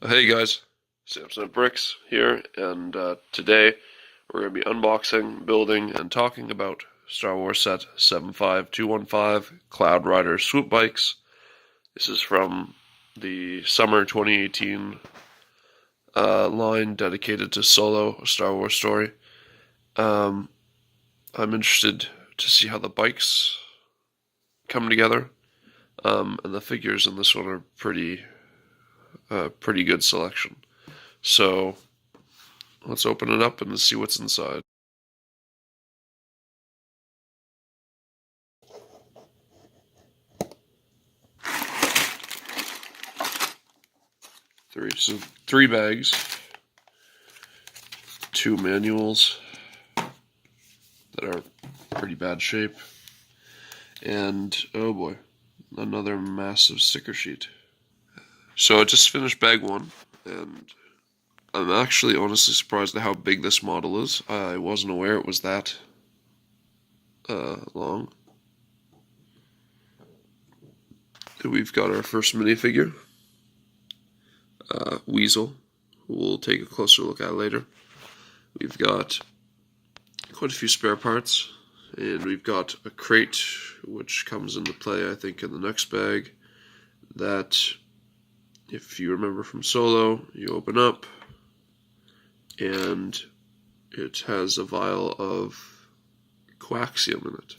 Hey guys, Samsonite Bricks here, and today we're going to be unboxing, building, and talking about Star Wars Set 75215 Cloud Rider Swoop Bikes. This is from the summer 2018 line dedicated to Solo, a Star Wars story. I'm interested to see how the bikes come together, and the figures in this one are pretty good selection. So let's open it up and see what's inside. Three bags, two manuals that are pretty bad shape, and oh boy, another massive sticker sheet. So I just finished bag one, and I'm actually honestly surprised at how big this model is. I wasn't aware it was that long. We've got our first minifigure, Weasel, who we'll take a closer look at later. We've got quite a few spare parts, and we've got a crate which comes into play I think in the next bag, that if you remember from Solo, you open up and it has a vial of coaxium in it.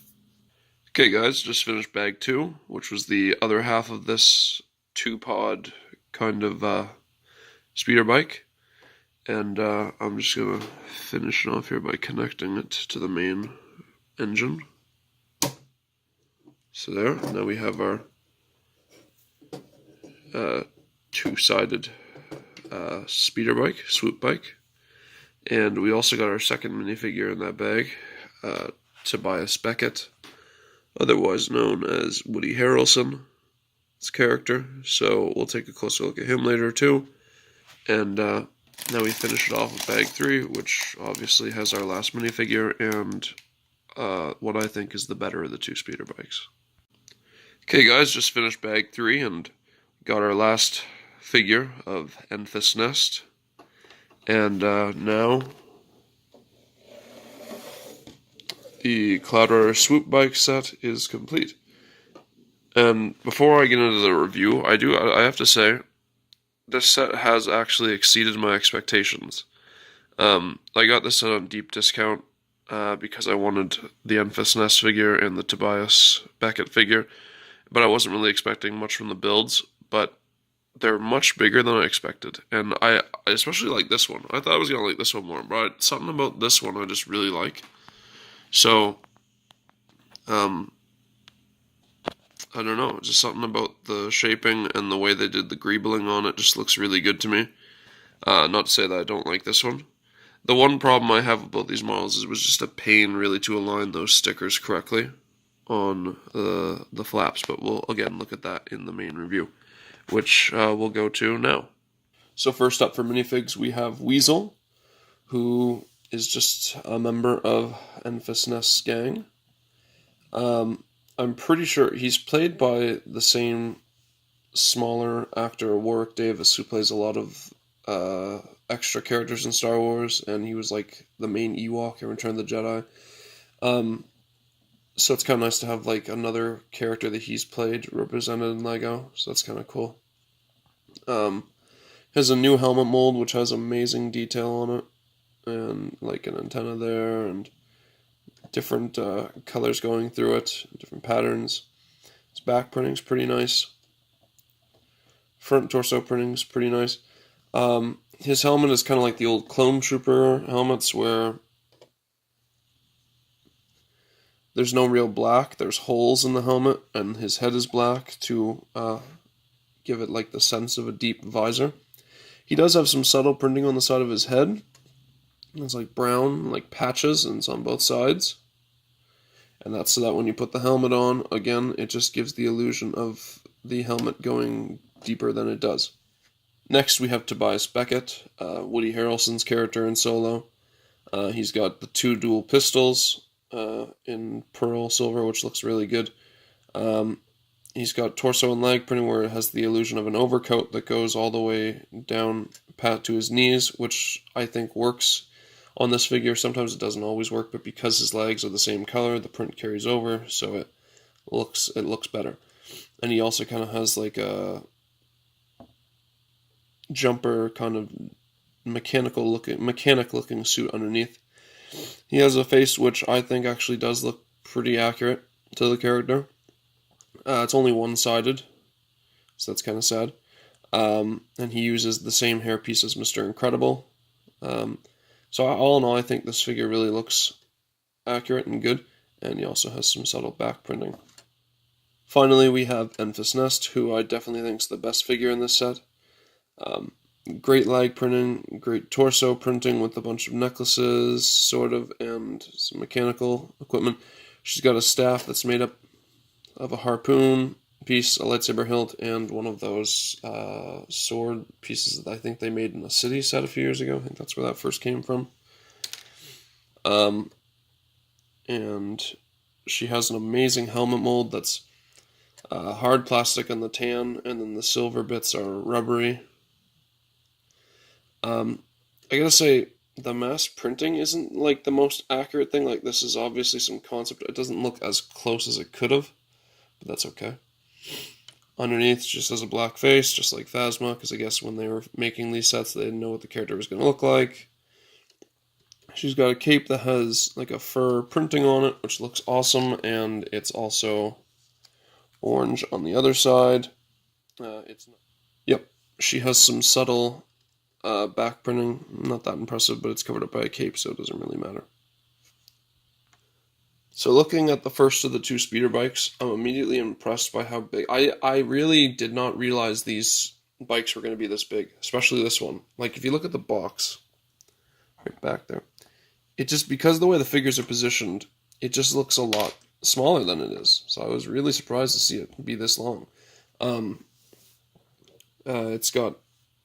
Okay guys, just finished bag two, which was the other half of this two-pod kind of speeder bike. And I'm just going to finish it off here by connecting it to the main engine. So there, now we have our two-sided speeder bike, swoop bike. And we also got our second minifigure in that bag, Tobias Beckett, otherwise known as Woody Harrelson's character. So we'll take a closer look at him later too. And now we finish it off with bag three, which obviously has our last minifigure and what I think is the better of the two speeder bikes. Okay guys, just finished bag three and got our last figure of Enfys Nest. And now the Cloud Rider Swoop bike set is complete. And before I get into the review, I have to say, this set has actually exceeded my expectations. I got this set on deep discount because I wanted the Enfys Nest figure and the Tobias Beckett figure, but I wasn't really expecting much from the builds, but they're much bigger than I expected, and I especially like this one. I thought I was going to like this one more, but something about this one I just really like. So, I don't know, just something about the shaping and the way they did the greebling on it just looks really good to me. Not to say that I don't like this one. The one problem I have about these models is it was just a pain really to align those stickers correctly on the flaps, but we'll again look at that in the main review, which we'll go to now. So first up for Minifigs, we have Weasel, who is just a member of Enfys Nest's gang. I'm pretty sure he's played by the same smaller actor, Warwick Davis, who plays a lot of extra characters in Star Wars, and he was like the main Ewok in Return of the Jedi. So it's kind of nice to have like another character that he's played represented in LEGO, so that's kind of cool. Has a new helmet mold which has amazing detail on it, and like an antenna there, and different colors going through it, different patterns. His back printing's pretty nice. Front torso printing's pretty nice. His helmet is kind of like the old Clone Trooper helmets where there's no real black, there's holes in the helmet, and his head is black to give it like the sense of a deep visor. He does have some subtle printing on the side of his head. It's like brown, like patches, and it's on both sides. And that's so that when you put the helmet on, again, it just gives the illusion of the helmet going deeper than it does. Next, we have Tobias Beckett, Woody Harrelson's character in Solo. He's got the two dual pistols in pearl silver, which looks really good. He's got torso and leg printing where it has the illusion of an overcoat that goes all the way down pat to his knees, which I think works on this figure. Sometimes it doesn't always work, but because his legs are the same color, the print carries over, so it looks better. And he also kind of has like a jumper kind of mechanic looking suit underneath. He has a face which I think actually does look pretty accurate to the character. It's only one-sided, so that's kind of sad. And he uses the same hairpiece as Mr. Incredible. So all in all, I think this figure really looks accurate and good, and he also has some subtle back printing. Finally, we have Enfys Nest, who I definitely think is the best figure in this set. Great leg printing, great torso printing with a bunch of necklaces, sort of, and some mechanical equipment. She's got a staff that's made up of a harpoon piece, a lightsaber hilt, and one of those sword pieces that I think they made in a city set a few years ago. I think that's where that first came from. And she has an amazing helmet mold that's hard plastic on the tan, and then the silver bits are rubbery. I gotta say, the mass printing isn't like the most accurate thing. Like, this is obviously some concept. It doesn't look as close as it could have, but that's okay. Underneath, just has a black face, just like Phasma, because I guess when they were making these sets, they didn't know what the character was going to look like. She's got a cape that has like a fur printing on it, which looks awesome, and it's also orange on the other side. Yep, she has some subtle back printing, not that impressive, but it's covered up by a cape, so it doesn't really matter. So looking at the first of the two speeder bikes, I'm immediately impressed by how big. I really did not realize these bikes were going to be this big, especially this one. Like, if you look at the box, right back there, it just, because of the way the figures are positioned, it just looks a lot smaller than it is. So I was really surprised to see it be this long. It's got,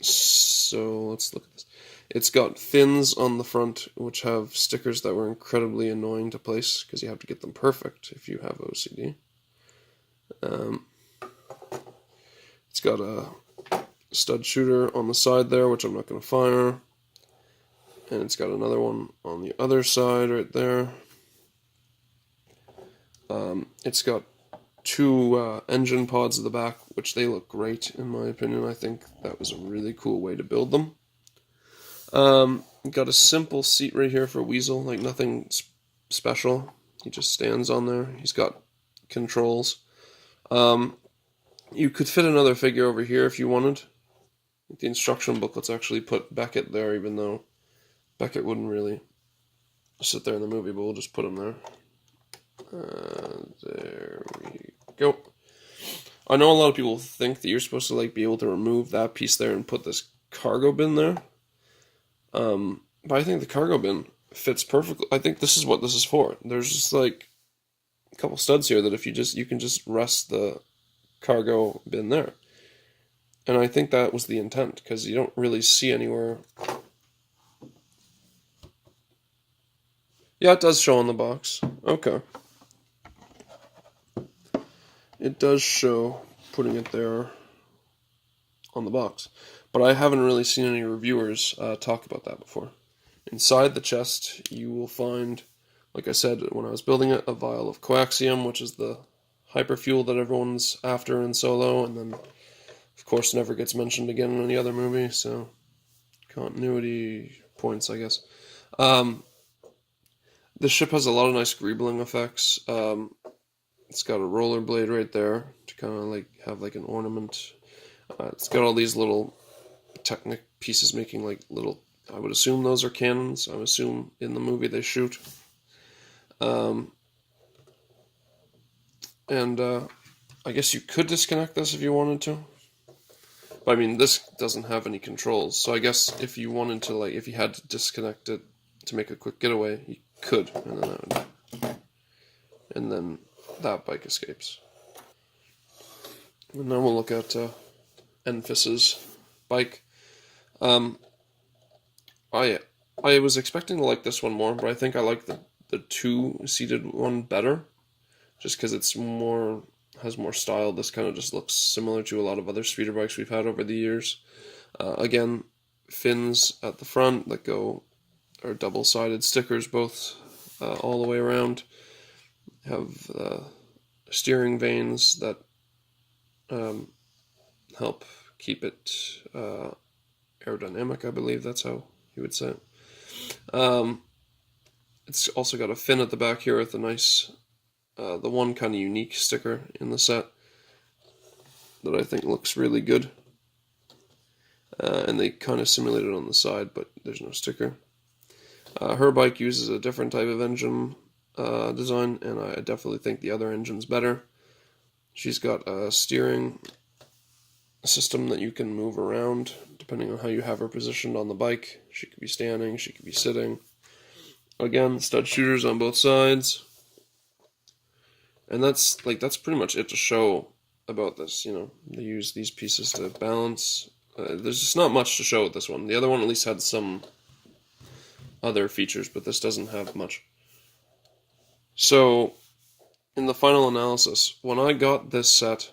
so let's look at this. It's got fins on the front, which have stickers that were incredibly annoying to place, because you have to get them perfect if you have OCD. It's got a stud shooter on the side there, which I'm not going to fire. And it's got another one on the other side right there. It's got two engine pods at the back, which they look great, in my opinion. I think that was a really cool way to build them. Got a simple seat right here for Weasel, like nothing special. He just stands on there. He's got controls. You could fit another figure over here if you wanted. The instruction booklets actually put Beckett there, even though Beckett wouldn't really sit there in the movie, but we'll just put him there. There we go. I know a lot of people think that you're supposed to like be able to remove that piece there and put this cargo bin there. But I think the cargo bin fits perfectly. I think this is what this is for. There's just like a couple studs here that if you can just rest the cargo bin there. And I think that was the intent, because you don't really see anywhere. Yeah, it does show on the box. Okay. It does show putting it there on the box. But I haven't really seen any reviewers talk about that before. Inside the chest, you will find, like I said when I was building it, a vial of coaxium, which is the hyperfuel that everyone's after in Solo, and then, of course, never gets mentioned again in any other movie, so continuity points, I guess. The ship has a lot of nice greebling effects. It's got a roller blade right there to kind of like have like an ornament. It's got all these little Technic pieces making like little, I would assume those are cannons. I would assume in the movie they shoot. I guess you could disconnect this if you wanted to. But I mean, this doesn't have any controls. So I guess if you wanted to, like, if you had to disconnect it to make a quick getaway, you could. And then that bike escapes. And now we'll look at Enfys's bike. I was expecting to like this one more, but I think I like the two-seated one better, just because it's more has more style. This kind of just looks similar to a lot of other speeder bikes we've had over the years. Again, fins at the front that are double-sided stickers both all the way around. Have steering vanes that help keep it aerodynamic, I believe that's how you would say it. It's also got a fin at the back here with a nice, the one kind of unique sticker in the set that I think looks really good. And they kind of simulate it on the side, but there's no sticker. Her bike uses a different type of engine design, and I definitely think the other engine's better. She's got a steering system that you can move around depending on how you have her positioned on the bike. She could be standing, she could be sitting. Again, stud shooters on both sides. And that's pretty much it to show about this. They use these pieces to balance. There's just not much to show with this one. The other one at least had some other features, but this doesn't have much. So, in the final analysis, when I got this set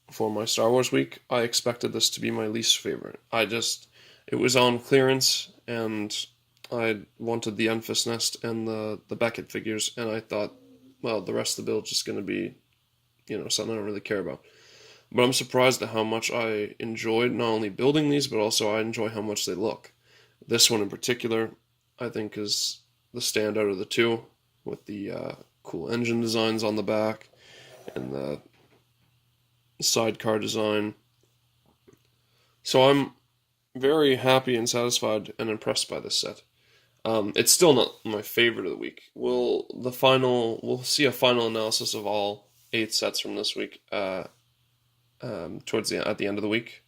for my Star Wars week, I expected this to be my least favorite. It was on clearance, and I wanted the Enfys Nest and the Beckett figures, and I thought, well, the rest of the build is just going to be, something I don't really care about. But I'm surprised at how much I enjoyed not only building these, but also I enjoy how much they look. This one in particular, I think, is the standout of the two, with the cool engine designs on the back and the sidecar design. So I'm very happy and satisfied and impressed by this set. It's still not my favorite of the week. We'll see a final analysis of all 8 sets from this week at the end of the week.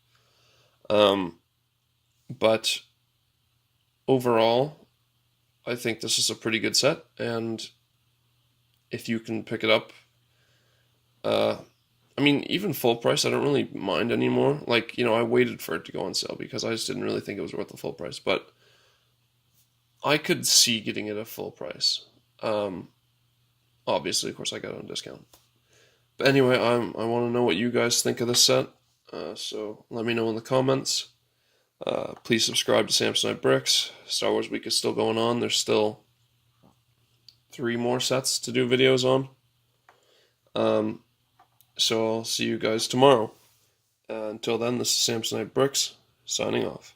But overall, I think this is a pretty good set, and if you can pick it up, even full price, I don't really mind anymore. I waited for it to go on sale because I just didn't really think it was worth the full price, but I could see getting it at full price. Obviously, of course, I got it on discount. But anyway, I want to know what you guys think of this set, so let me know in the comments. Please subscribe to Samsonite Bricks. Star Wars Week is still going on. There's still 3 more sets to do videos on. So I'll see you guys tomorrow. Until then, this is Samsonite Bricks, signing off.